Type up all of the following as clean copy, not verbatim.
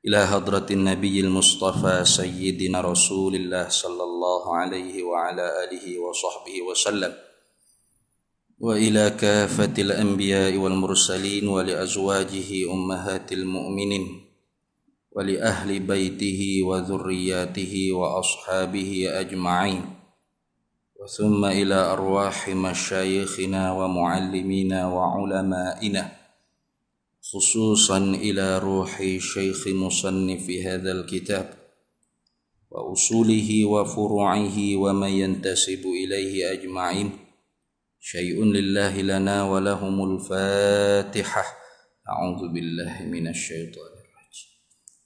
إلى حضرة النبي المصطفى سيدنا رسول الله صلى الله عليه وعلى آله وصحبه وسلم وإلى كافة الأنبياء والمرسلين ولأزواجه أمهات المؤمنين ولأهل بيته وذرياته وأصحابه أجمعين وثم إلى أرواح مشايخنا ومعلمينا وعلمائنا خصوصا إلى روح شيخ مصنف هذا الكتاب وأصوله وفروعه ومن ينتسب إليه أجمعين شيء لله لنا ولهم الفاتحة أعوذ بالله من الشيطان الرجيم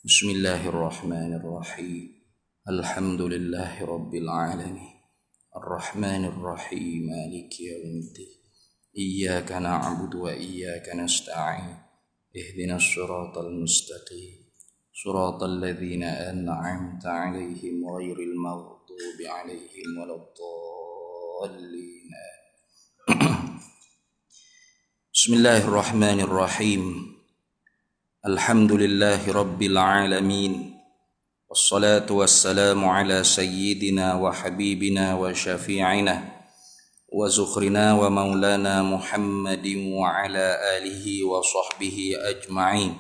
بسم الله الرحمن الرحيم الحمد لله رب العالمين الرحمن الرحيم مالك يوم الدين إياك نعبد وإياك نستعين اهدنا الصراط المستقيم صراط الذين أنعمت عليهم غير المغضوب عليهم ولا الضالين بسم الله الرحمن الرحيم الحمد لله رب العالمين والصلاة والسلام على سيدنا وحبيبنا وشفيعنا وزخرنا ومولانا محمد وعلى آله وصحبه أجمعين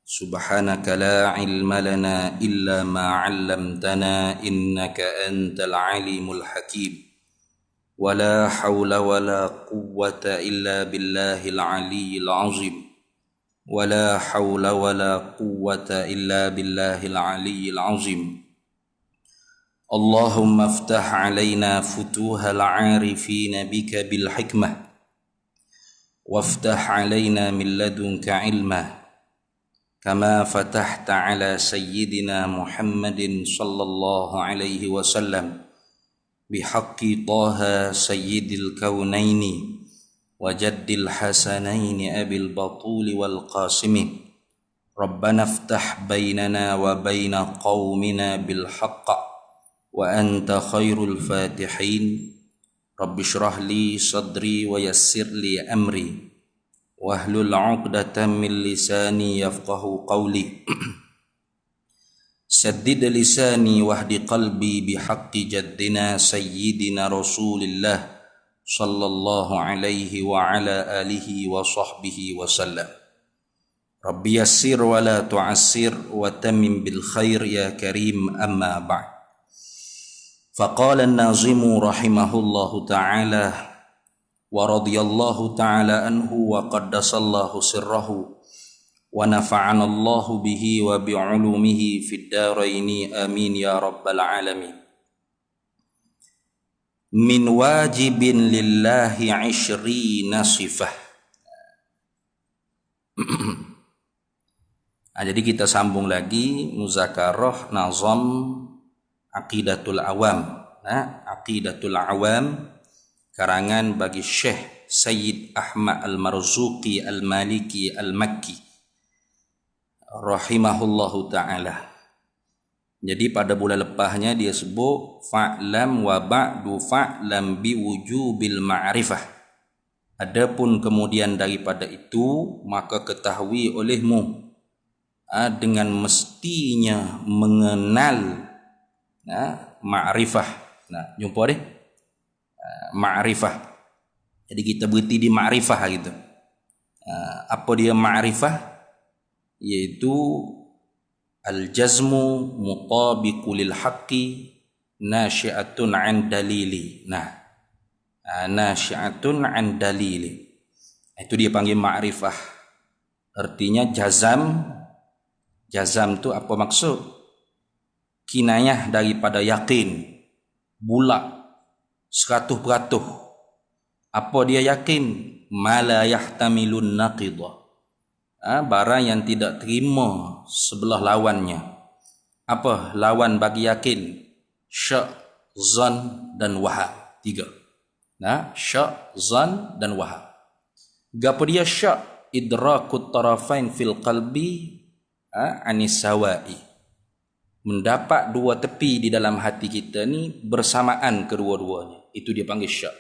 سبحانك لا علم لنا إلا ما علمتنا إنك أنت العليم الحكيم ولا حول ولا قوة إلا بالله العلي العظيم ولا حول ولا قوة إلا بالله العلي العظيم اللهم افتح علينا فتوح العارفين بك بالحكمة وافتح علينا من لدنك علما كما فتحت على سيدنا محمد صلى الله عليه وسلم بحق طه سيد الكونين وجد الحسنين أبي البطول والقاسم ربنا افتح بيننا وبين قومنا بالحق وأنت خير الفاتحين رب اشرح لي صدري ويسر لي أمري واحلل عقدة من لساني يفقه قولي سدد لساني واهد قلبي بحق جدنا سيدنا رسول الله صلى الله عليه وعلى آله وصحبه وسلم رب يسر ولا تعسر وتمم بالخير يا كريم أما بعد فقال الناظم رحمه الله تعالى ورضي الله تعالى عنه وقدس الله سره ونفعنا الله به وبعلومه في الدارين آمين يا رب العالمين من واجب لله 20 صفة. Jadi kita sambung lagi muzakarah nazam Aqidatul Awam. Aqidatul Awam karangan bagi Syekh Sayyid Ahmad Al-Marzuqi Al-Maliki Al-Makki rahimahullahu ta'ala. Jadi pada bulan lepasnya dia sebut fa'lam wa ba'du fa'lam biwujubil ma'rifah. Adapun kemudian daripada itu maka ketahui olehmu dengan mestinya mengenal ma'rifah. Jumpa deh ma'rifah. Jadi kita berhenti di ma'rifah gitu. Apa dia ma'rifah? Yaitu al-jazmu mutabiqu lil haqqi nasyi'atun an dalili. Nasyi'atun an dalili. Itu dia panggil ma'rifah. Artinya jazam. Jazam tu apa maksud? Kinayah daripada yakin, bulat 100%. Apa dia yakin? Mala yahtamilun naqidah. Barang yang tidak terima sebelah lawannya. Apa lawan bagi yakin? Syak, zan dan waham. 3. Syak, zan dan waham. Gapo dia syak? Idrakut tarafain fil qalbi anis sawa'i. Mendapat dua tepi di dalam hati kita ni bersamaan kedua-duanya. Itu dia panggil syak.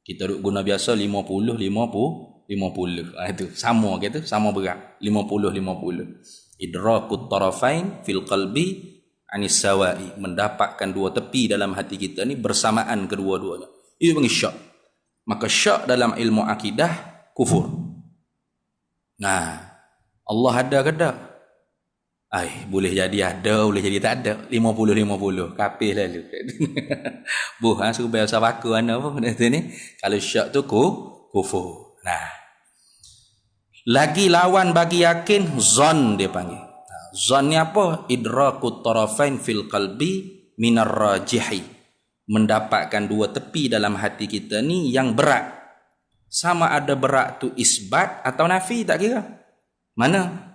Kita guna biasa 50-50 50. Itu sama gitu, sama berat. 50. Idrakut tarafain fil qalbi anis sawai, mendapatkan dua tepi dalam hati kita ni bersamaan kedua-duanya. Itu panggil syak. Maka syak dalam ilmu akidah kufur. Nah, Allah ada ke tak? Boleh jadi ada, boleh jadi tak ada. 50. Kapih lalu. Suruh bayar sahabaku mana pun. Kalau syak tu kufur. Nah, lagi lawan bagi yakin, zon dia panggil. Zon ni apa? Idrakut tarafain fil qalbi minar rajihi. Mendapatkan dua tepi dalam hati kita ni yang berat. Sama ada berat tu isbat atau nafi, tak kira. Mana?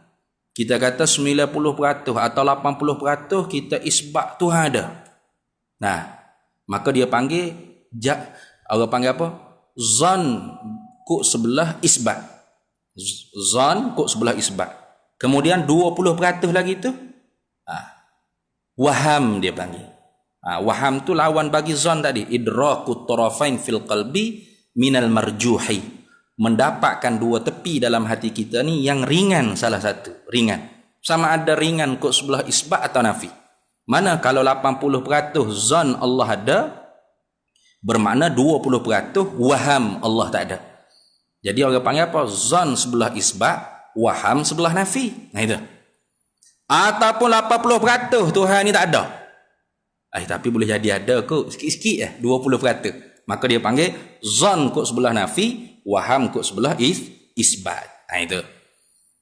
Kita kata 90% atau 80% kita isbat Tuhan ada. Nah, maka dia panggil, orang panggil apa? Zon kuk sebelah isbat. Zon kuk sebelah isbat. Kemudian 20% lagi tu waham dia panggil. Waham tu lawan bagi zon tadi. Idrakut tarafain fil qalbi minal marjuhi. Mendapatkan dua tepi dalam hati kita ni yang ringan, salah satu ringan. Sama ada ringan kok sebelah isbat atau nafi. Mana kalau 80% zon Allah ada, bermakna 20% waham Allah tak ada. Jadi orang panggil apa? Zon sebelah isbat, waham sebelah nafi. Nah itu. Ataupun 80% Tuhan ni tak ada. Tapi boleh jadi ada kok, sikit-sikit 20%. Maka dia panggil zon kok sebelah nafi, waham kok sebelah isbat. Nah itu.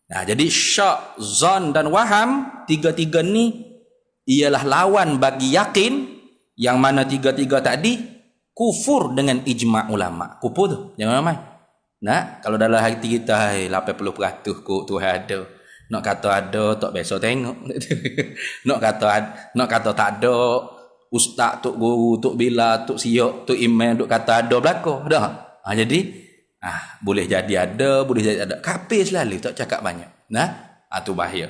Nah, jadi syak, zon dan waham, tiga-tiga ni ialah lawan bagi yakin, yang mana tiga-tiga tadi kufur dengan ijma' ulama. Kufur tu, jangan main. Nah, kalau dalam hati kita 80% kok Tuhan ada. Nak kata ada, tak biasa tengok. Nak kata tak ada, ustaz, tok guru, tok bila, tok siok, tok imam, tok kata ada belaka. Dah. Jadi boleh jadi ada, boleh jadi ada. Kafir selalu, tak cakap banyak. Nah, tu bahaya.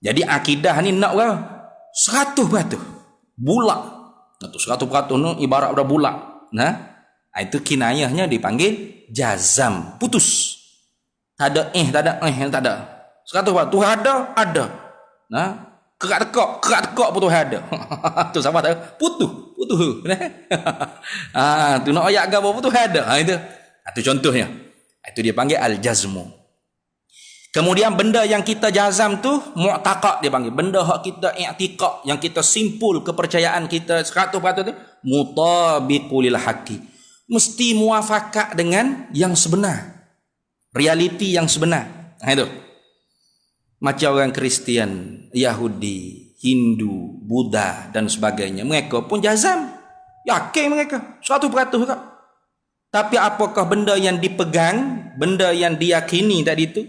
Jadi akidah ni nak berapa? 100%. Bulat. Itu 100% ni ibarat pada bulat. Nah, itu kinayahnya dipanggil jazam, putus. Tak ada, tak ada. 100% Tuhan ada. Nah, kerak-tekak pun Tuhan ada. Tu sama tak? Putus. Tu nak ayat agama pun Tuhan ada. Itu. Itu contohnya. Itu dia panggil al-jazmu. Kemudian benda yang kita jazam tu mu'taqad dia panggil. Benda hak kita i'tiqad, yang kita simpul kepercayaan kita 100% tu mutabiqul haqqi. Mesti muafakat dengan yang sebenar. Realiti yang sebenar. Itu. Macam orang Kristian, Yahudi, Hindu, Buddha dan sebagainya. Mereka pun jazam. Yakin mereka 100% juga. Tapi apakah benda yang dipegang, benda yang diyakini tadi itu,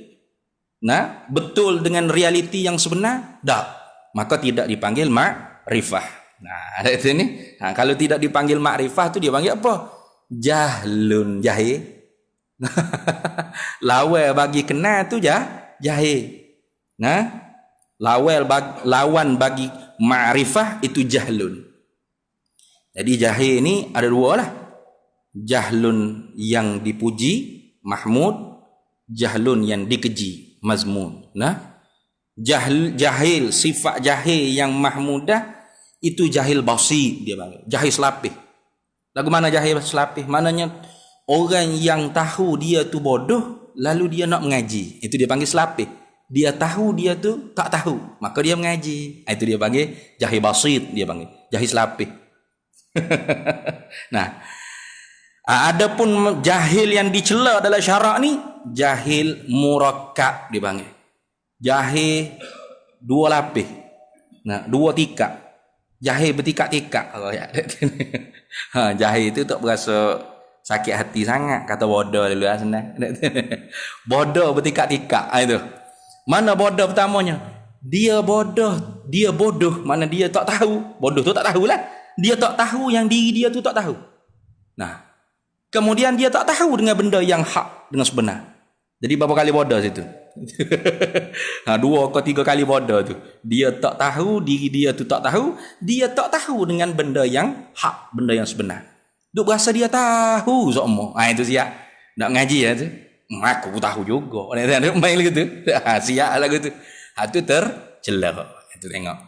betul dengan realiti yang sebenar? Tak. Maka tidak dipanggil ma'rifah. Nah, itu ni. Kalau tidak dipanggil ma'rifah tu dia panggil apa? Jahlun, jahil. Lawal bagi kenal tu jahil. Lawan bagi ma'rifah itu jahlun. Jadi jahil ni ada dua lah. Jahlun yang dipuji, mahmud. Jahlun yang dikeji, mazmun. Jahil, sifat jahil yang mahmudah, itu jahil basi dia panggil. Jahil selapih. Lagu mana jahil selapih? Maknanya orang yang tahu dia tu bodoh, lalu dia nak mengaji. Itu dia panggil selapih. Dia tahu dia tu tak tahu, maka dia mengaji. Itu dia panggil jahil basit, dia panggil. Jahil selapih. Nah, adapun jahil yang dicela dalam syarak ni, jahil murakkab dipanggil. Jahil dua lapis. Dua tikak. Jahil bertikak-tikak. Jahil itu tak berasa sakit hati sangat, kata bodoh dulu senang. Bodoh bertikak-tikak itu. Mana bodoh pertamanya? Dia bodoh, mana dia tak tahu. Bodoh tu tak tahulah. Dia tak tahu yang diri dia tu tak tahu. Nah, kemudian dia tak tahu dengan benda yang hak dengan sebenar. Jadi berapa kali bodoh situ? 2 ke 3 kali bodoh tu. Dia tak tahu, diri dia tu tak tahu. Dia tak tahu dengan benda yang hak, benda yang sebenar. Duk berasa dia tahu semua. Itu siap. Nak ngaji tu. Aku tahu juga. Ada main gitu. Siap lagu tu. Itu tercela. Itu tengok.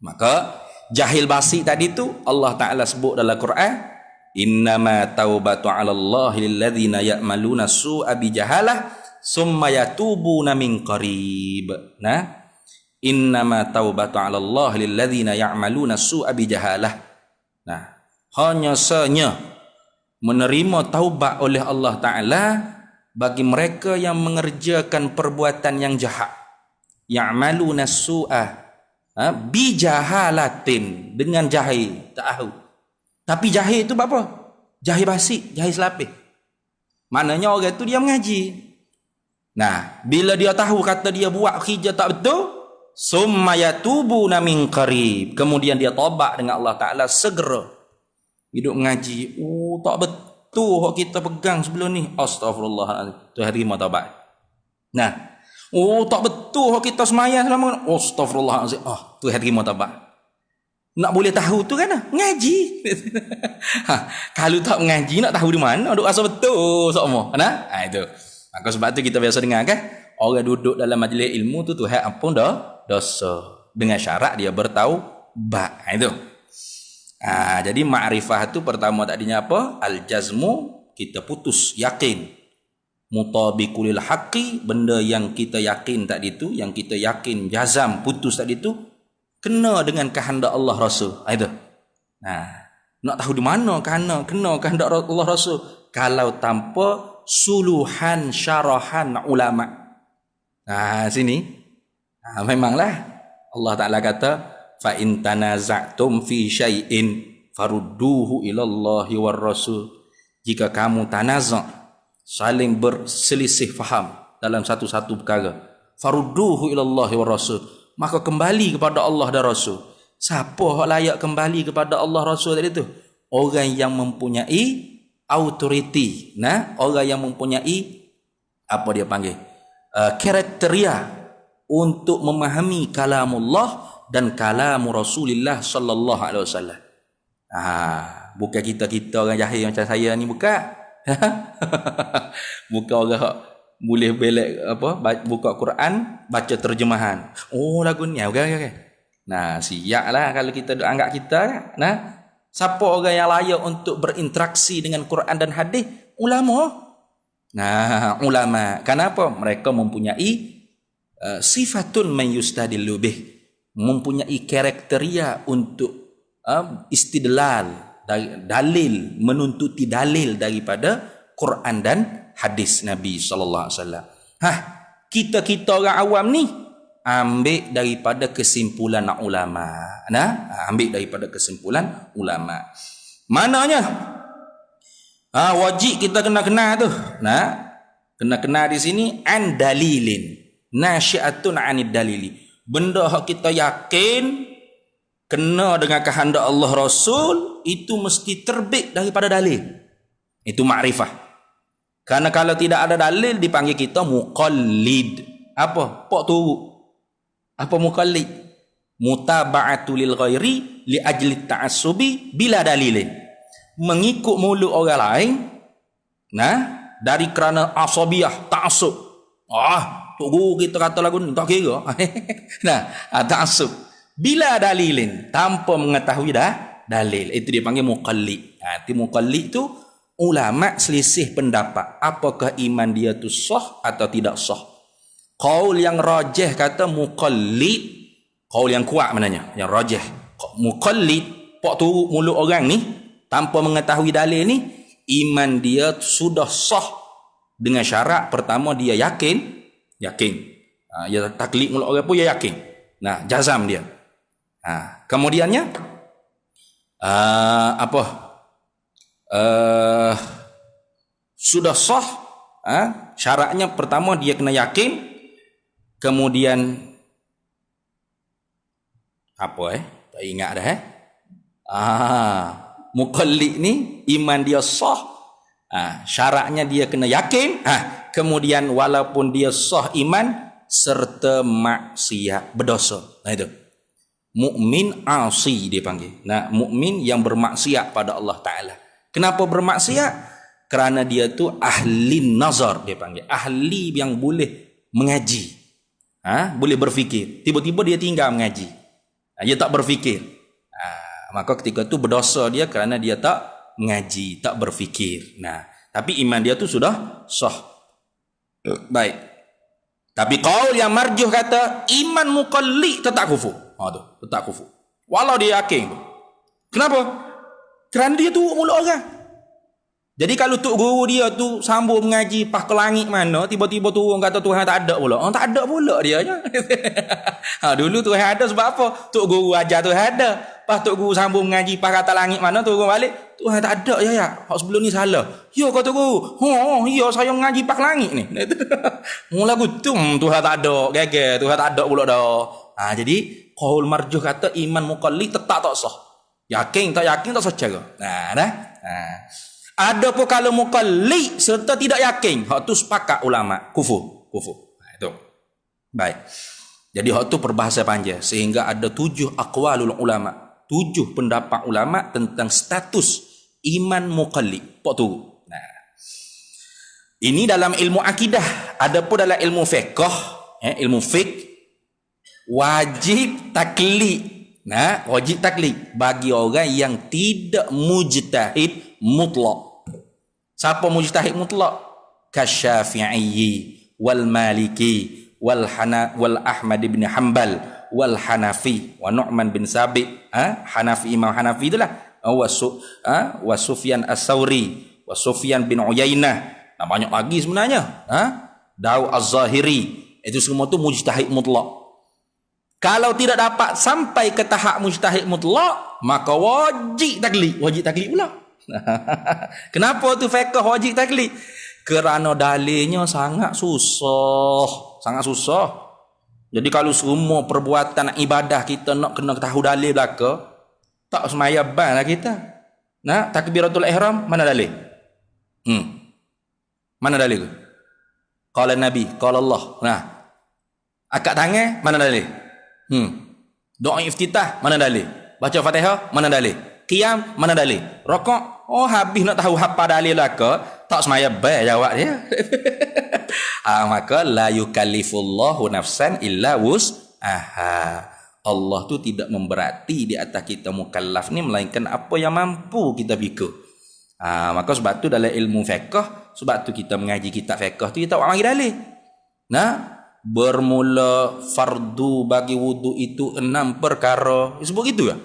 Maka jahil basi tadi tu Allah Taala sebut dalam Quran, innama taubatu 'ala Allah lilladzina ya'maluna su'a bijahalah summa yatubuna min qarib. Nah, innama taubatu 'ala Allah lilladzina ya'maluna su'a bijahalah. Nah, hanya senya menerima taubat oleh Allah Taala bagi mereka yang mengerjakan perbuatan yang jahat. Ya'maluna su'a bijahalatin, dengan jahil, tak tahu. Tapi jahil itu apa? Jahil basi, jahil selapih. Maknanya orang itu dia mengaji. Nah, bila dia tahu kata dia buat kerja tak betul, summa yatubuna min qarib, kemudian dia taubat dengan Allah Taala segera. Hidup mengaji, tak betul hak kita pegang sebelum ni. Astagfirullahaladzim. Tu hari mau taubat. Nah, tak betul hak kita semayang selama. Astagfirullahaladzim. Tu hari mau taubat. Nak boleh tahu tu kan? Ngaji. Kalau tak mengaji nak tahu di mana? Duk rasa betul semua. Nah, itu. Maka sebab tu kita biasa dengar kan, orang duduk dalam majlis ilmu tu Tuhan ampun dah dosa dengan syarat dia bertaubat. Itu. Jadi ma'rifah tu pertama tadinya apa? Al-jazmu, kita putus, yakin. Mutabiqul haqqi, benda yang kita yakin tadi tu, yang kita yakin jazam putus tadi tu kena dengan kehendak Allah Rasul. Itu. Nak tahu di mana kena kehendak Allah Rasul kalau tanpa suluhan syarahan ulama. Sini. Memanglah Allah Taala kata fa in tanaza'tum fi syai'in farudduhu ila Allahi war Rasul. Jika kamu tanaza', saling berselisih faham dalam satu-satu perkara, farudduhu ila Allahi war Rasul, maka kembali kepada Allah dan Rasul. Siapa layak kembali kepada Allah Rasul tadi tu? Orang yang mempunyai authority, orang yang mempunyai apa dia panggil? Kriteria untuk memahami kalamullah dan kalamu Rasulullah sallallahu alaihi wasallam. Bukan kita orang jahil macam saya ni, bukan. Bukan orang boleh belak buka Quran baca terjemahan. Lagu ni okey. Siaplah kalau kita anggap kita siapa orang yang layak untuk berinteraksi dengan Quran dan hadis? Ulama. Ulama. Kenapa? Mereka mempunyai sifatun man yustadillu bih, mempunyai kriteria untuk istidlal, dalil, menuntuti dalil daripada Quran dan hadis Nabi sallallahu alaihi wasallam. Kita orang awam ni ambil daripada kesimpulan ulama. Ambil daripada kesimpulan ulama. Maknanya wajib kita kena tu. Kena di sini an dalilin nasyiatun anid dalili. Benda hak kita yakin kena dengan kehendak Allah Rasul, itu mesti terbit daripada dalil. Itu ma'rifah. Karena kalau tidak ada dalil dipanggil kita muqallid. Apa? Pok turut. Apa muqallid? Mutaba'atu lil ghairi li ajli ta'assubi bila dalilin. Mengikut mulut orang lain dari kerana asabiyah, ta'assub. Tok guru kita kata lagu ni tak kira. Ta'assub. Bila dalilin, tanpa mengetahui dalil, itu dia panggil muqallid. Itu muqallid tu ulama selisih pendapat apakah iman dia tu sah atau tidak sah. Qaul yang rajih kata muqallid, qaul yang kuat maknanya, yang rajih. Muqallid, pok turut mulut orang ni tanpa mengetahui dalil ni, iman dia sudah sah dengan syarat pertama dia yakin. Ya taklid mulut orang pun dia yakin. Jazam dia. Kemudiannya sudah sah, syaratnya pertama dia kena yakin, kemudian tak ingat dah muqallid ni iman dia sah, syaratnya dia kena yakin, kemudian walaupun dia sah iman serta maksiat, berdosa. Itu mukmin asi dia panggil. Mukmin yang bermaksiat pada Allah Taala. Kenapa bermaksiat? Kerana dia tu ahli nazar, dia panggil. Ahli yang boleh mengaji. Boleh berfikir. Tiba-tiba dia tinggal mengaji. Dia tak berfikir. Maka ketika tu berdosa dia kerana dia tak mengaji, tak berfikir. Tapi iman dia tu sudah sah. Baik. Tapi qaul yang marjuh kata iman muqallid tetap kufur. Tetap kufur. Walau dia yakin. Kenapa? Kerana dia tu mulut orang. Jadi kalau tok guru dia tu sambung mengaji pas ke langit mana, tiba-tiba turun kata Tuhan tak ada pula. Tak ada pula dia je. Dulu Tuhan ada sebab apa? Tok guru ajar Tuhan ada. Pas tok guru sambung mengaji pas kata langit mana, turun balik, Tuhan tak ada ya. Hak sebelum ni salah. Ya kata guru. Ya saya mengaji pas langit ni. Mula gutum Tuhan tak ada, gagal Tuhan tak ada pula dah. Jadi qaul marjuh kata iman muqallid tetap tak sah. Yakin tak sah cara. Ada pun kalau muqallid serta tidak yakin, hak tu sepakat ulama kufur. Itu. Baik. Jadi hak tu perbahasa panjang sehingga ada 7 aqwalul ulama, 7 pendapat ulama tentang status iman muqallid. Pak tu. Ini dalam ilmu akidah, ada pun dalam ilmu fiqh, ilmu fiqh wajib taklid. Wajib taklid bagi orang yang tidak mujtahid mutlak. Siapa mujtahid mutlak? Kasyafi'i wal Maliki wal Ahmad bin Hanbal wal Hanafi wa Nu'man bin Sabit. Hanafi, Imam Hanafi itulah. Wa Sufyan As-Sauri wa Sufyan bin Uyainah. Banyak lagi sebenarnya. Daud Az-Zahiri. Itu semua tu mujtahid mutlak. Kalau tidak dapat sampai ke tahap mujtahid mutlak, maka wajib taklid pula. Kenapa tu fiqh wajib taklid? Kerana dalilnya sangat susah. Jadi kalau semua perbuatan ibadah kita nak kena tahu dalil belaka, tak semaya ban lah kita. Takbiratul ihram mana dalil? Mana dalil? Qala Nabi, qala Allah. Akad tangan mana dalil? Doa iftitah mana dalil? Baca Fatihah mana dalil? Qiyam mana dalil? Rakaat habis nak tahu apa dalil belaka, tak semaya baik jawab dia. Maka la yukallifullahu nafsan illa wus'aha. Allah tu tidak memberati di atas kita mukallaf ni melainkan apa yang mampu kita pikul. Maka sebab tu dalam ilmu fiqh, sebab tu kita mengaji kitab fiqh tu kita bagi dalil. Bermula fardu bagi wudu itu 6 perkara. Sebut gitu ya?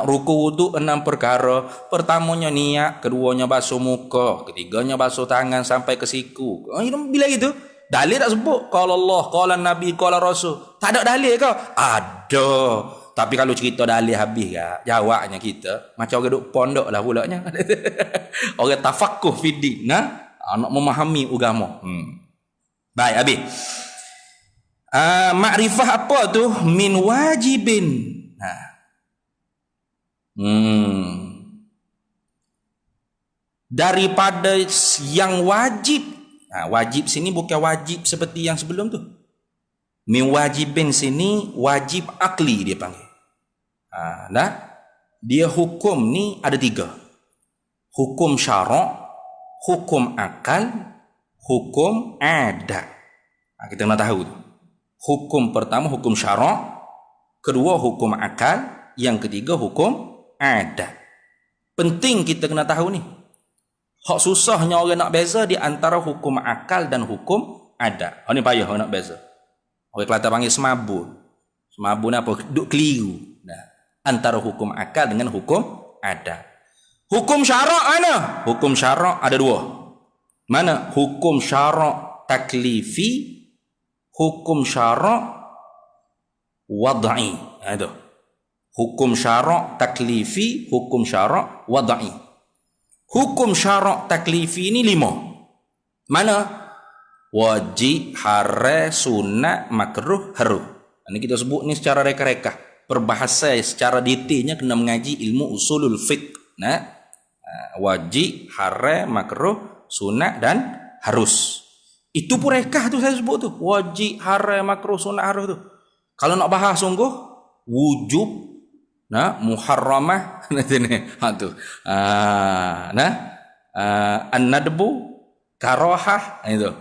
Ruku wudu 6 perkara. Pertamanya niat, keduanya basuh muka, ketiganya basuh tangan sampai ke siku. Bila gitu, dalil tak sebut. Qala Allah, qala Nabi, qala Rasul. Tak ada dalil kau? Ada. Tapi kalau cerita dalil habis jawabnya kita macam orang duk pondok lah pulaknya. Orang tafaqquh fiddin, nak memahami agama. Baik, habis. Makrifah apa tu? Min wajibin. Daripada yang wajib. Wajib sini bukan wajib seperti yang sebelum tu. Min wajibin sini wajib akli dia panggil. Dia hukum ni ada 3. Hukum syarak, hukum akal, hukum adat. Kita nak tahu tu. Hukum pertama hukum syarak, kedua hukum akal, yang ketiga hukum adat. Penting kita kena tahu ni. Hak susahnya orang nak beza di antara hukum akal dan hukum adat. Ni payah orang nak beza. Orang Kelantan panggil semabun. Semabun apa? Duk keliru. Antara hukum akal dengan hukum adat. Hukum syarak mana? Hukum syarak ada 2. Mana? Hukum syarak taklifi, hukum syarak wad'i. Itu. Hukum syarak taklifi, hukum syarak wad'i. Hukum syarak taklifi ini 5. Mana? Wajib, haram, sunat, makruh, harum. Ini kita sebut ni secara reka-reka. Perbahasa secara detailnya kena mengaji ilmu usulul fiqh. Wajib, haram, makruh, sunat dan harus. Itu pun rekah tu saya sebut tu. Wajib, haram, makruh, sunat, harus tu. Kalau nak bahas sungguh, wujub, muharramah, tu. An-nadbu, karahah, itu.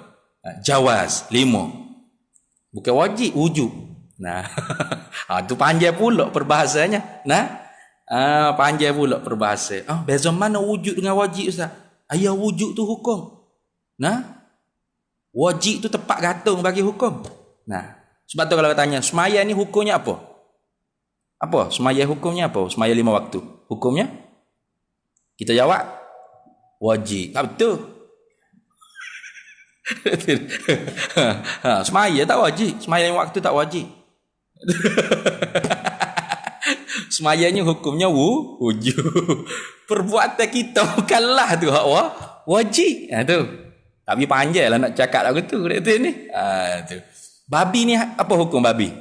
Jawaz, 5. Bukan wajib, wujub. Nah, tu panjang pula perbahasanya. Nah, panjang pula perbahasa. Beza mana wujud dengan wajib, Ustaz? Ayah wujud tu hukum. Nah, wajib tu tepat gantung bagi hukum. Nah, sebab tu kalau tanya, semaya ni hukumnya apa? Apa? Semaya hukumnya apa? Semaya 5 waktu. Hukumnya? Kita jawab, wajib. Tak betul. Semaya tak wajib. Semaya 5 waktu tak wajib. Semayanya hukumnya wujud. Perbuatan kita bukanlah tu wajib. Tu. Tapi panjanglah nak cakap lagu tu ni. Tu. Babi ni apa hukum babi?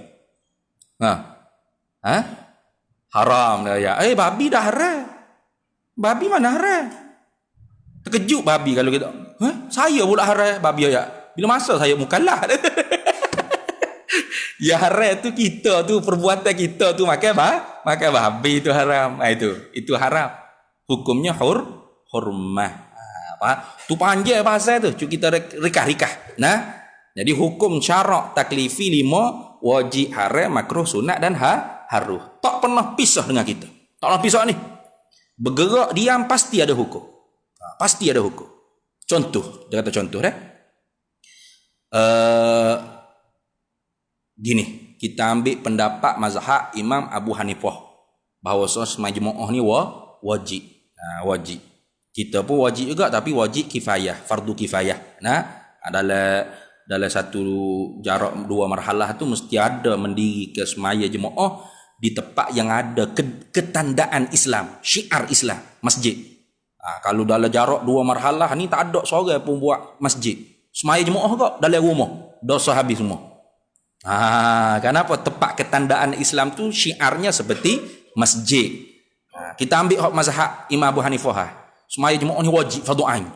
Haram dah ya. Babi dah haram. Babi mana haram? Terkejut babi kalau kita. Saya pula haram babi ya. Bila masa saya mukallaf? Ya haram tu kita tu, perbuatan kita tu makan babi tu haram. Itu haram. Hukumnya hurmah. Tu panjang bahasa tu. Cuk kita rikah-rikah. Nah, jadi hukum syarak taklifi 5, wajib, haram, makruh, sunat dan haruh. Tak pernah pisah dengan kita. Tak pernah pisah ni. Bergerak diam pasti ada hukum. Pasti ada hukum. Contoh, dia kata contoh dah. Gini, kita ambil pendapat mazhab Imam Abu Hanifah bahawa semua jemaah ni wajib. Wajib. Kita pun wajib juga, tapi wajib kifayah, fardu kifayah. Dalam satu jarak 2 marhalah tu mesti ada mendiri ke semaya jemaah di tempat yang ada ketandaan Islam, syiar Islam, masjid. Kalau dalam jarak 2 marhalah ni tak ada seorang pun buat masjid. Semaya jemaah kok dalam rumah, dosa habis semua. Kenapa? Tempat ketandaan Islam tu syiarnya seperti masjid. Kita ambil hak mazhab Imam Abu Hanifah. Semaya jemaah ni wajib fardu ain.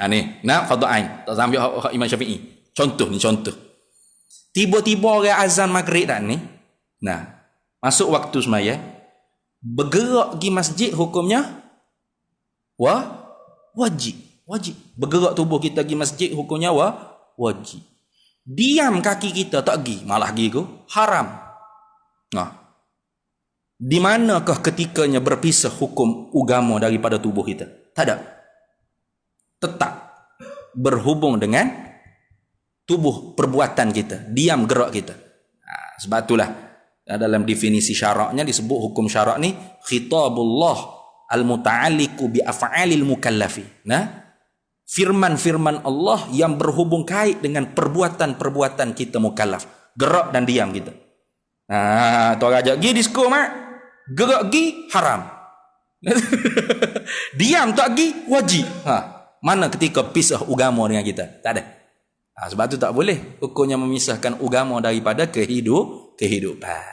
Ni, fardu ain. Tak sambil hak Imam Syafi'i. Contoh. Tiba-tiba orang azan maghrib dah ni. Nah, masuk waktu semaya, bergerak pergi masjid hukumnya wajib. Bergerak tubuh kita pergi masjid hukumnya wajib. Diam kaki kita tak pergi, malah pergi ke haram. Di manakah ketikanya berpisah hukum agama daripada tubuh kita? Tak ada. Tetap berhubung dengan tubuh perbuatan kita, diam gerak kita. Sebab itulah dalam definisi syaraknya disebut hukum syarak ni khitabullah al-muta'alliqu bi af'alil mukallafi. Firman-firman Allah yang berhubung kait dengan perbuatan-perbuatan kita mukallaf. Gerak dan diam kita. Tu orang ajak pergi disko mak. Gerak pergi haram. Diam tak pergi wajib. Mana ketika pisah agama dengan kita? Tak ada. Sebab tu tak boleh hukumnya memisahkan agama daripada kehidupan.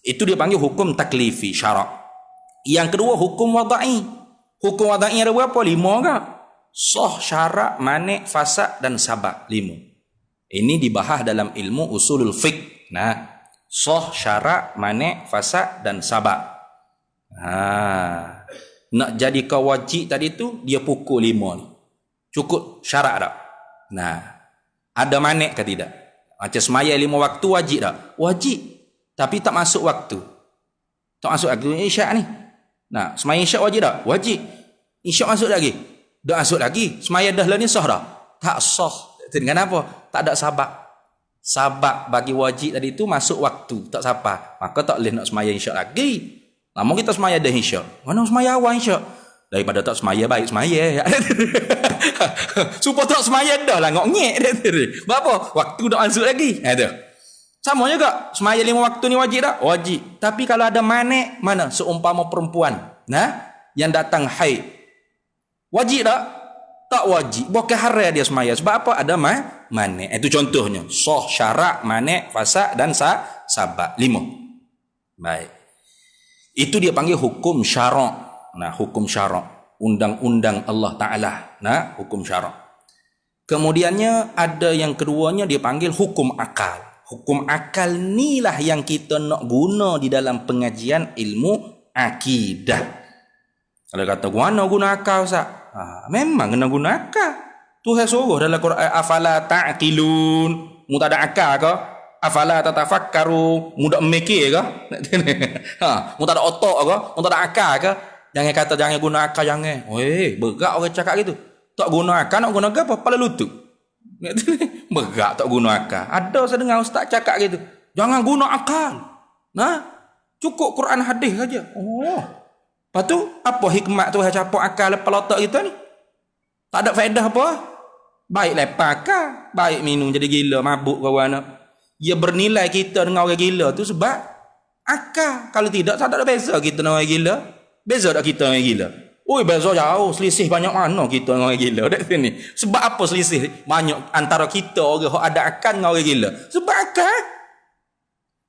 Itu dia panggil hukum taklifi syarak. Yang kedua hukum wada'i. Hukum wada'i ada berapa? 5 ke? Sah, syarak, manik, fasad dan sabab. 5. Ini dibahas dalam ilmu usulul fiqh. Sah, syarak, manik, fasad dan sabab. Nak jadi wajib tadi tu dia pukul 5 ni. Cukup syarak tak? Ada manik ke tidak? Macam semaya 5 waktu wajib tak? Wajib. Tapi tak masuk waktu. Tak masuk waktu isyak ni. Semaya isyak wajib tak? Wajib. Isyak masuk lagi? Tak masuk lagi. Semaya dah lah ni sah tak? Tak sah. Kenapa? Tak ada sabab. Sabab bagi wajib tadi tu masuk waktu. Tak siapa. Maka tak boleh nak semaya isyak lagi. Namun kita semaya dah isyak. Mana semaya awal isyak? Daripada tak semaya baik semaya. Supaya tak semaya dah lah ngok-ngek. Berapa? Waktu tak masuk lagi. Sama juga. Semaya 5 waktu ni wajib tak? Wajib. Tapi kalau ada manik, mana? Seumpama perempuan. Yang datang haid. Wajib tak? Tak wajib. Bukan haram dia semaya. Sebab apa? Ada manik. Itu contohnya. Sah, syarak, manik, fasad dan sabab. 5. Baik. Itu dia panggil hukum syarak. Hukum syarak. Undang-undang Allah Ta'ala. Hukum syarak. Kemudiannya ada yang keduanya dia panggil hukum akal. Hukum akal ni lah yang kita nak guna di dalam pengajian ilmu akidah. Kalau kata guna akal Ustaz. Memang kena guna akal. Tuhan suruh dalam Quran, afala ta'qilun. Mu tak ada akal ke? Afala tatafakkaru. Mu tak mikir ke? Mu tak ada otak ke? Mu tak ada akal ke? Jangan kata jangan guna akal, jangan. Berat orang cakap gitu. Tak guna akal, nak guna apa? Kepala lutut. Berat tak guna akal. Ada saya dengar ustaz cakap gitu. Jangan guna akal. Cukup Quran hadis saja. Lepas tu, apa hikmat tu capuk akal lepas otak kita ni? Tak ada faedah apa? Baik lepas akal, baik minum jadi gila, mabuk kawan. Ia bernilai kita dengan orang gila tu sebab akal. Kalau tidak, tak ada beza kita dengan orang gila. Beza tak kita dengan orang gila? Beza jauh, selisih banyak mana kita dengan orang gila dekat sini. Sebab apa selisih banyak antara kita orang yang ada akal dengan orang gila? Sebab akal.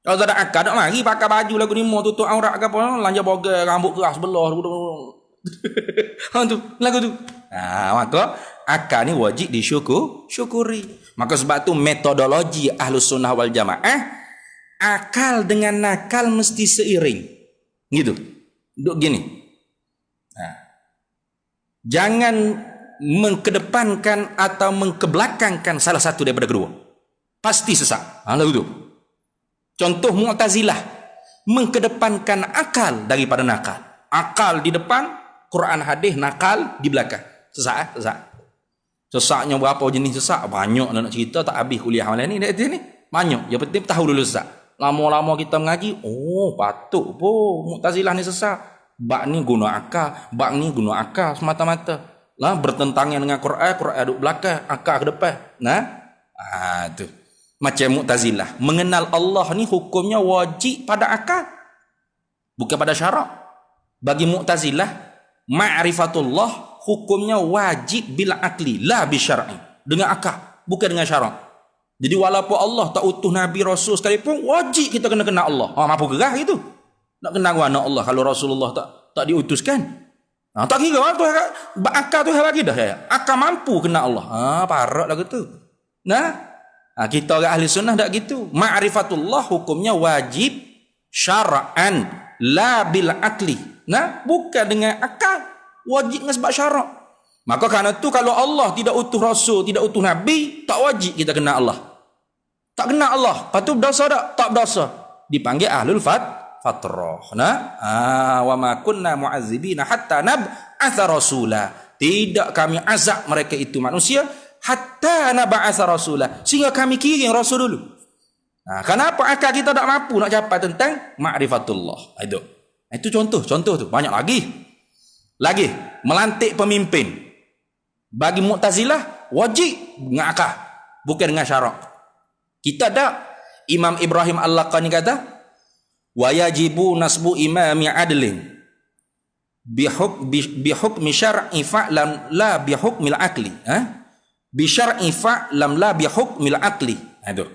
Kalau tak ada akal, tak mari pakai baju lagu ni mau tutup aurat ke apa, lanjut boga, rambut keras belah. Tu lagu tu. Maka akal ni wajib disyukuri. Maka sebab tu metodologi Ahlus Sunnah wal Jamaah, akal dengan nakal mesti seiring. Gitu. Duk gini. Jangan mengkedepankan atau mengkebelakangkan salah satu daripada kedua. Pasti sesat. Lagu tu. Contoh Mu'tazilah mengkedepankan akal daripada nakal. Akal di depan, Quran hadis, nakal di belakang. Sesat. Sesatnya berapa jenis sesat? Banyak nak cerita, tak habis kuliah malam ni. Banyak. Yang penting tahu dulu sesat. Lama-lama kita mengaji, patut pun Mu'tazilah ni sesat. Bak ni guna akal, bak ni guna akal semata-mata. Bertentangan dengan Quran duduk belakang, akal ke depan. Tu. Macam Mu'tazilah, mengenal Allah ni hukumnya wajib pada akal, bukan pada syarak. Bagi Mu'tazilah, ma'rifatullah hukumnya wajib bil akli, la bi syar'i, dengan akal, bukan dengan syarak. Jadi walaupun Allah tak utuh Nabi Rasul sekalipun, wajib kita kena kenal Allah. Mampu gerah gitu. Nak kenal mana Allah kalau Rasulullah tak diutuskan? Tak kira tu akal tu bagi dah saya. Akal mampu kenal Allah. Parak lah gitu. Kita orang ahli sunnah tak gitu. Ma'rifatullah hukumnya wajib syara'an, la bil akli. Bukan dengan akal, wajib dengan sebab syarak. Maka kerana tu kalau Allah tidak utuh Rasul, tidak utuh Nabi, tak wajib kita kenal Allah. Tak kenal Allah, lepas tu berdosa tak? Tak berdosa. Dipanggil ahlul fatrah. Wa ma kunna mu'azzibina hatta nab'atha rasula. Tidak kami azab mereka itu manusia hatta nab'atha rasula, sehingga kami kirim rasul dulu. Kenapa akal kita tak mampu nak capai tentang ma'rifatullah? Itu contoh tu. Banyak lagi melantik pemimpin. Bagi Mu'tazilah wajib dengan akal, bukan dengan syarak. Kita ada Imam Ibrahim Al-Laqani kata, wa yajibu nasbu imami adlin bihukmi syar'i fa'lam la bihukmil akli. Bi syar'i fa'lam la bihukmil akli. Itu.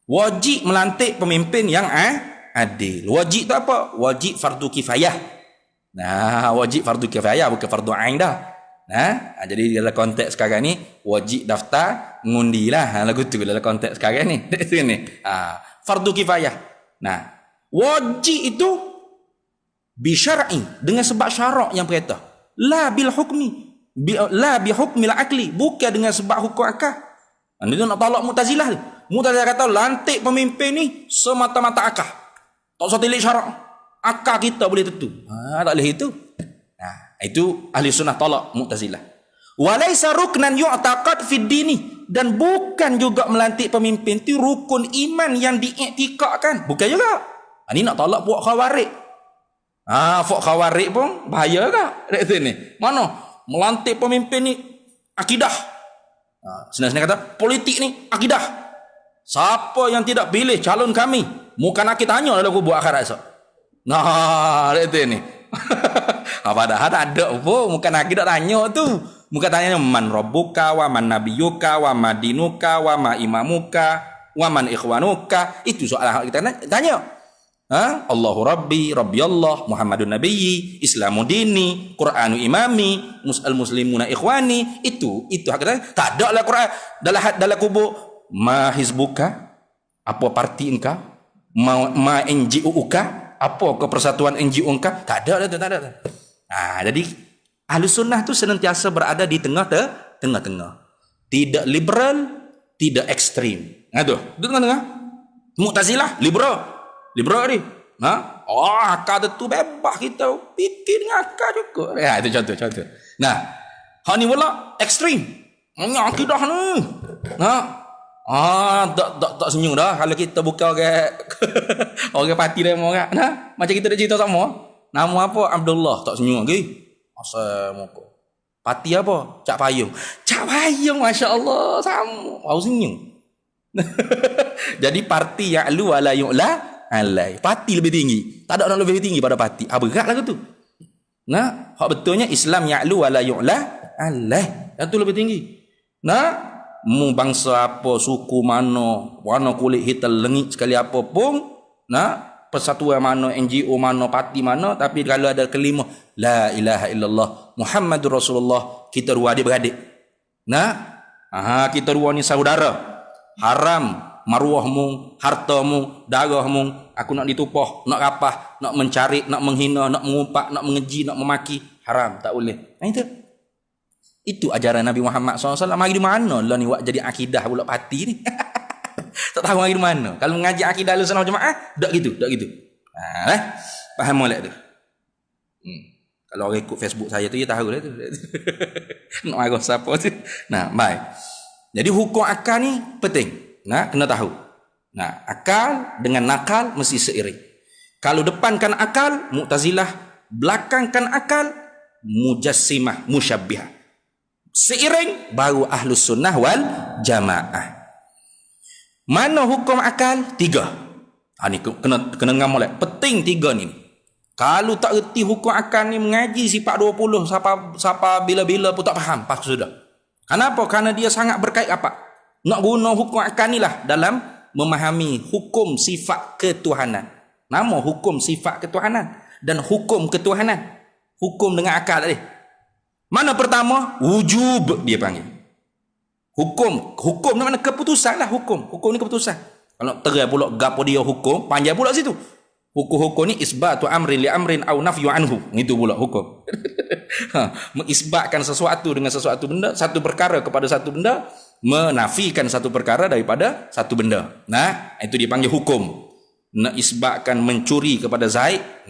Wajib melantik pemimpin yang adil. Wajib tu apa? Wajib fardu kifayah. Wajib fardu kifayah, bukan fardu ain dah. Jadi dalam konteks sekarang ni wajib daftar ngundi lah. Lagu tu dalam konteks sekarang ni. Fardu kifayah. Wajib itu bi syar'i, dengan sebab syarak yang perintah. La bil hukmi, la bi hukmil akli, bukan dengan sebab hukum akal. Itu nak tolak Mu'tazilah. Mu'tazilah kata lantik pemimpin ni semata-mata akal. Tak usah tilik syarak. Akal kita boleh tentu. Tak boleh itu. Itu ahli sunnah tolak Mu'tazilah. Walaysa ruknan yu'taqad fid dini, dan bukan juga melantik pemimpin itu rukun iman yang diiktikadkan. Bukan juga. Ini nak tolak puak khawarij. Puak khawarij pun bahaya tak? Dekat sini. Mana? Melantik pemimpin ni akidah. Senang-senang kata politik ni akidah. Siapa yang tidak pilih calon kami, muka nak kita tanya dalam kubur akhirat esok. Dekat sini. Padahal ada apa? Muka nak kita tanya tu. Muka tanya man rabbuka wa man nabiyuka wa ma dinuka wa ma imamuka wa man ikhwanuka. Itu soalan kita tanya. Allahu Rabbi, Rabbi Allah, Muhammadun Nabiyyi, Islamu dini, Qur'anu imami, muslimuna ikhwani. Itu hak kita. Tak ada lah Quran dalam kubur. Ma hizbuka, apa parti engkau? Ma NGO-uka, apa ke persatuan NGO engkau? Tak ada. Jadi Ahlus Sunnah tu senantiasa berada di tengah-tengah. Tidak liberal, tidak ekstrim. Tu tengah-tengah. Mu'tazilah liberal ni. Akal tu bebas kita fikir dengan akal juga. Itu contoh. Hak ni pula ekstrim. Akidah ni. Tak senyum dah kalau kita buka orang parti demo orang. Macam kita dah cerita sama. Nama apa? Abdullah. Tak senyum lagi. Asal muka. Parti apa? Cak Payung. Masya-Allah, sama. Baru senyum. Jadi parti ya'lu wala yu'la alai. Parti lebih tinggi. Tak ada orang lebih tinggi pada parti. Berat lah tu. Hak betulnya Islam ya'lu wala yu'la alai. Yang tu lebih tinggi. Mu bangsa apa, suku mana, warna kulit hitam lengit sekali apa pun, persatuan mana, NGO mana, parti mana, tapi kalau ada kelima la ilaha illallah Muhammadur Rasulullah, kita dua adik-beradik. Kita dua ni saudara. Haram maruahmu, hartamu, darahmu, aku nak ditupah, nak rapah, nak mencari, nak menghina, nak mengumpat, nak mengeji, nak memaki, haram, tak boleh. Itu ajaran Nabi Muhammad SAW. Mari di mana lah ni buat jadi akidah pula parti ni. Tak tahu mari di mana. Kalau mengaji akidah Ahlussunnah wal Jamaah, tak gitu. Faham molek tu. Kalau orang ikut Facebook saya tu, dia tahu lah tu. Nak marah siapa tu. Baik. Jadi hukum akal ni penting. Kena tahu. Akal dengan nakal mesti seiring. Kalau depankan akal, Mu'tazilah. Belakangkan akal, Mujassimah, Musyabbihah. Seiring baru Ahlus Sunnah wal Jamaah. Mana hukum akal? 3. Ni kena ngam molek. Penting 3 ni. Kalau tak reti hukum akal ni, mengaji sifat 20 siapa bila-bila pun tak faham. Pas sudah. Kenapa? Karena dia sangat berkait apa? Nak guna hukum akal ni lah dalam memahami hukum sifat ketuhanan. Nama hukum sifat ketuhanan dan hukum ketuhanan. Hukum dengan akal tadi. Mana pertama? Wujub dia panggil. Hukum ni mana keputusan lah hukum. Hukum ni keputusan. Kalau terai pula gapo dia hukum, panjang pula situ. Hukum ni isbatu amrin li amrin au nafyu anhu. Itu pula hukum. Mengisbatkan sesuatu dengan sesuatu benda, satu perkara kepada satu benda, menafikan satu perkara daripada satu benda. Itu dipanggil hukum. Nak isbatkan mencuri kepada Zaid,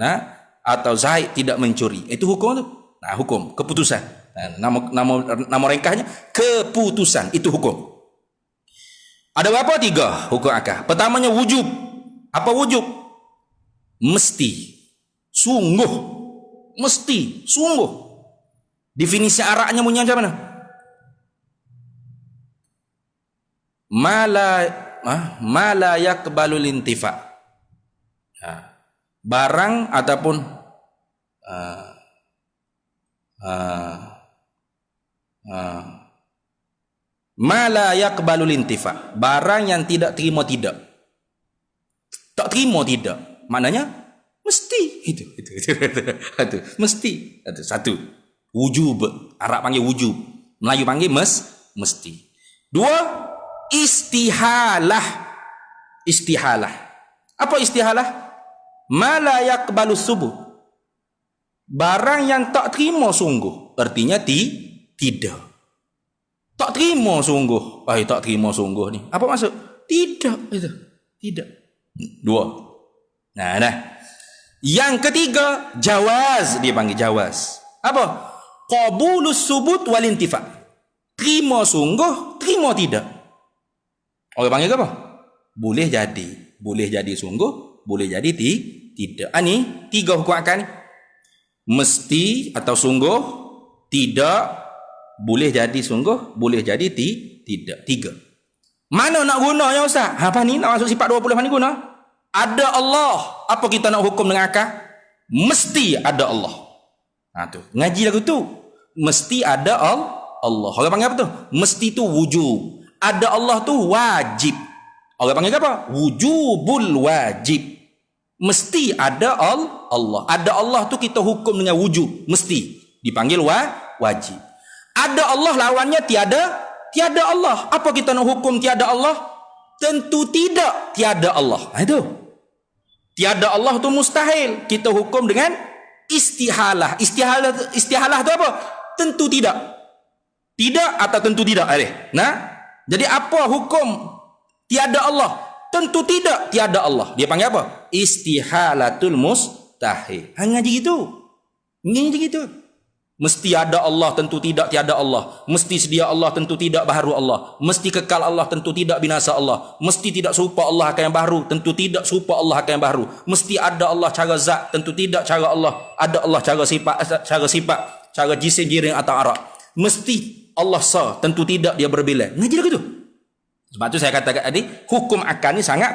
atau Zaid tidak mencuri. Itu hukum tu. Hukum, keputusan. Nama ringkasnya keputusan, itu hukum. Ada berapa? 3 hukum akal. Pertamanya wujub. Apa wujub? Mesti. Sungguh. Mesti. Sungguh. Definisi Arabnya bunyi macam mana? Mala yakbalul intifa. Barang ataupun ma la yaqbalul intifa, barang yang tidak terima tidak. Tak terima tidak maknanya mesti. Itu mesti. Itu satu. Wujub. Arab panggil wujub, Melayu panggil mesti. 2, istihalah. Apa istihalah? Ma la yaqbalus subut, barang yang tak terima sungguh. Artinya tidak. Tak terima sungguh. Tak terima sungguh ni. Apa maksud? Tidak. Itu. Tidak. 2. Yang ketiga, jawaz. Dia panggil jawaz. Apa? Qabulus subut wal intifa. Terima sungguh, terima tidak. Orang panggil apa? Boleh jadi. Boleh jadi sungguh, boleh jadi tidak. Ni 3 hukum akal ni. Mesti atau sungguh, tidak, boleh jadi sungguh, boleh jadi tidak. 3. Mana nak guna ya Ustaz? Apa ni nak masuk sifat 20 mana guna? Ada Allah. Apa kita nak hukum dengan akal? Mesti ada Allah. Tu. Ngaji lagu tu. Mesti ada Allah. Orang panggil apa tu? Mesti tu wujub. Ada Allah tu wajib. Orang panggil apa? Wujubul wajib. Mesti ada Allah. Ada Allah tu kita hukum dengan wujub. Mesti. Dipanggil wajib. Ada Allah lawannya tiada Allah. Apa kita nak hukum tiada Allah? Tentu tidak tiada Allah. Itu. Tiada Allah tu mustahil. Kita hukum dengan Istihalah tu apa? Tentu tidak. Tidak atau tentu tidak. Nah, jadi apa hukum tiada Allah? Tentu tidak tiada Allah. Dia panggil apa? Istihalatul mustahil. Ngaji gitu. Ngaji gitu. Mesti ada Allah, tentu tidak tiada Allah. Mesti sedia Allah, tentu tidak baharu Allah. Mesti kekal Allah, tentu tidak binasa Allah. Mesti tidak serupa Allah akan yang baharu, tentu tidak serupa Allah akan yang baharu. Mesti ada Allah cara zat, tentu tidak cara Allah. Ada Allah cara sifat, cara jisim, jiring atau arak. Mesti Allah sah, tentu tidak dia berbila. Ngaji dah gitu. Sebab tu saya katakan tadi, hukum akal ni sangat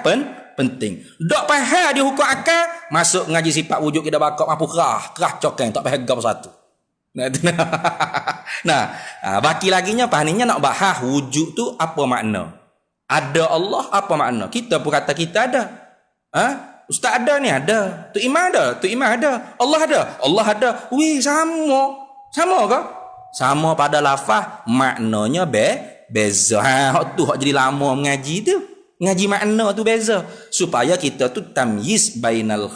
penting. Dok faham dia hukum akal, masuk ngaji sifat wujud kita bakal mampu kerah cokeng, tak faham gam satu. Nah, baki laginya pahaninya nak bahas wujud tu apa makna? Ada Allah apa makna? Kita pun kata kita ada. Ustaz ada ni ada. Tu Imam ada, tu Imam ada. Allah ada, Allah ada. Wih, sama. Sama ke? Sama pada lafaz, maknanya beza. Tu hak jadi lama mengaji tu. Ngaji makna tu beza. Supaya kita tu tamyiz bainal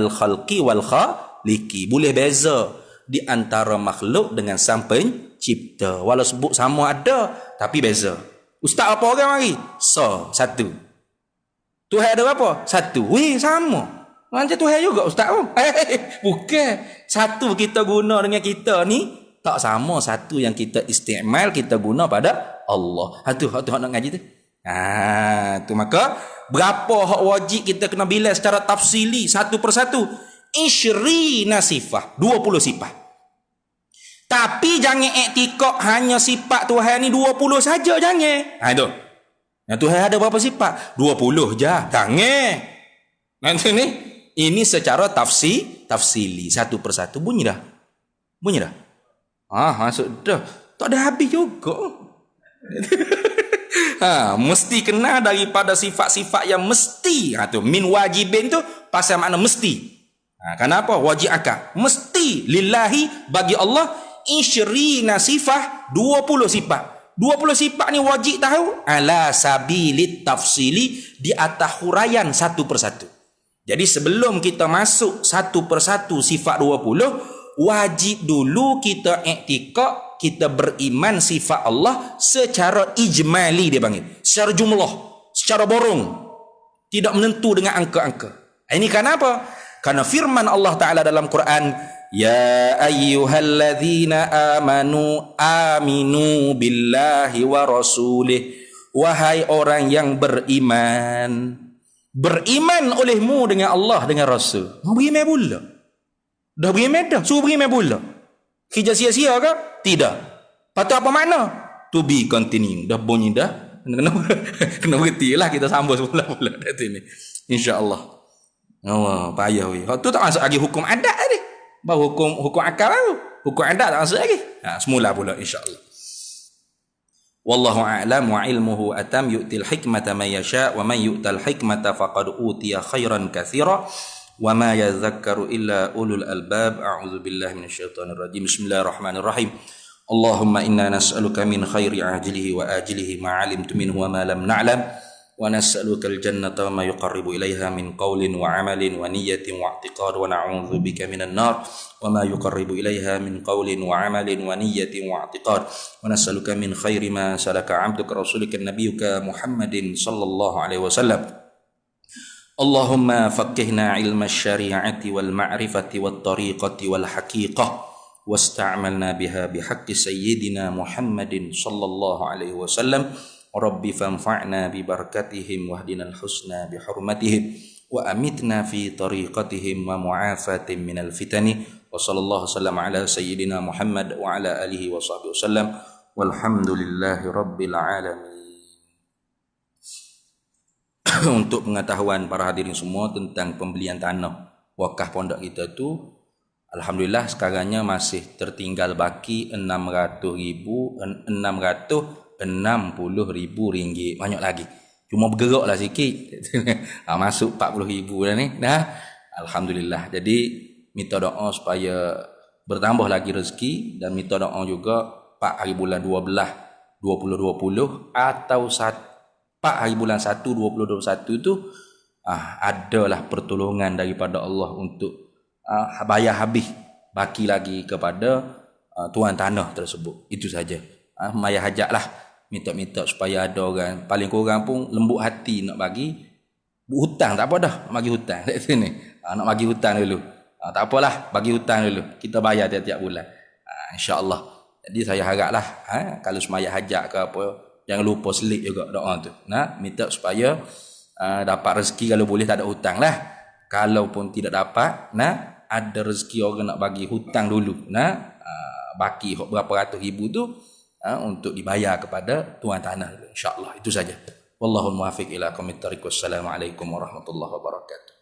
khalqi wal khaliqi. Boleh beza di antara makhluk dengan sang pencipta. Walau sebut sama ada, tapi beza. Ustaz apa orang mari? Satu. Tuhan ada berapa? Satu. Weh, sama. Macam Tuhan juga Ustaz pun. Bukan. Satu kita guna dengan kita ni, tak sama satu yang kita istimal, kita guna pada Allah. Itu nak ngaji tu. Tu maka, berapa hak wajib kita kena bilas secara tafsili, satu persatu. Isyrina sifah, 20 sifat. Tapi jangan iktikad hanya sifat Tuhan ni 20 saja, jangan. Itu. Yang Tuhan ada berapa sifat? 20 je. Jangan. Nanti ni ini secara tafsili satu persatu bunyi dah. Masuk dah. Tak ada habis juga. Mesti kena daripada sifat-sifat yang mesti. Tu min wajibin tu pasal makna mesti. Kenapa? Wajib akal. Mesti lillahi bagi Allah isyrina sifah 20 sifat. 20 sifat ni wajib tahu ala sabilit tafsili di atas huraian satu persatu. Jadi sebelum kita masuk satu persatu sifat 20, wajib dulu kita iktikad, kita beriman sifat Allah secara ijmali dia panggil. Secara jumlah, secara borong. Tidak menentu dengan angka-angka. Ini kenapa? Karena firman Allah Ta'ala dalam Quran, ya ayyuhalladzina aminu billahi wa rasulih. Wahai orang yang beriman, beriman olehmu dengan Allah, dengan Rasul. Mau beriman pula? Dah beriman dah? Suruh beriman pula? Kerja sia-sia ke? Tidak. Patut apa makna? To be continue. Dah bunyi dah. Kena berhenti lah kita sambung pula dari ini. InsyaAllah. Allah, payah weh. Hak tu tak masuk lagi hukum adat tadi. Baru hukum akal baru. Hukum adat tak masuk lagi. Semula pula insya-Allah. Wallahu a'lam wa ilmuhu atam yu'til hikmata man yasha wa man yu'tal hikmata faqad utiya khairan katsira wa ma yadhakkaru illa ulul albab. A'udzu billahi minasyaitonir rajim. Bismillahirrahmanirrahim. Allahumma inna nas'aluka min khairi ajlihi wa ajlihi ma 'alimtu minhu wa ma lam na'lam. ونسألك الجنة وما يقرب إليها من قول وعمل ونية واعتقاد ونعوذ بك من النار وما يقرب إليها من قول وعمل ونية واعتقاد ونسألك من خير ما سلك عبدك رسولك نبيك محمد صلى الله عليه وسلم اللهم فقهنا علم الشريعة والمعرفة والطريقة والحقيقة واستعملنا بها بحق سيدنا محمد صلى الله عليه وسلم Rabbi fanfa'na bi barakatihim wahdina al-husna bi hurmatihim wa amitna fi tariqatihim wa mu'afatin minal fitani wa sallallahu sallam ala sayyidina Muhammad wa ala alihi wa sahbihi wasallam walhamdulillahi rabbil alamin. Untuk pengetahuan para hadirin semua tentang pembelian tanah wakaf pondok kita tu, alhamdulillah sekarangnya masih tertinggal baki 660,000 ringgit. Banyak lagi. Cuma bergeraklah sikit. Masuk 40,000 dah ni. Dah. Alhamdulillah. Jadi minta doa supaya bertambah lagi rezeki dan minta doa juga 4 hari bulan 12 2020 atau 4 hari bulan 1 2021 tu adalah pertolongan daripada Allah untuk bayar habis, baki lagi kepada tuan tanah tersebut. Itu saja. Maya hajat lah, minta-minta supaya ada orang paling kurang pun lembut hati nak bagi hutang. Tak apa dah nak bagi hutang kat sini. Nak bagi hutang dulu, tak apalah, bagi hutang dulu, kita bayar tiap-tiap bulan, insya-Allah. Jadi saya haraplah kalau semaya hajat ke apa, jangan lupa selit juga doa tu, nak minta supaya dapat rezeki, kalau boleh tak ada hutang lah. Kalaupun tidak dapat, nak ada rezeki orang nak bagi hutang dulu, nak baki berapa ratus ribu tu untuk dibayar kepada tuan tanah, insya-Allah. Itu saja. Wallahul muwaffiq ila aqwamit thariq. Wassalamualaikum warahmatullahi wabarakatuh.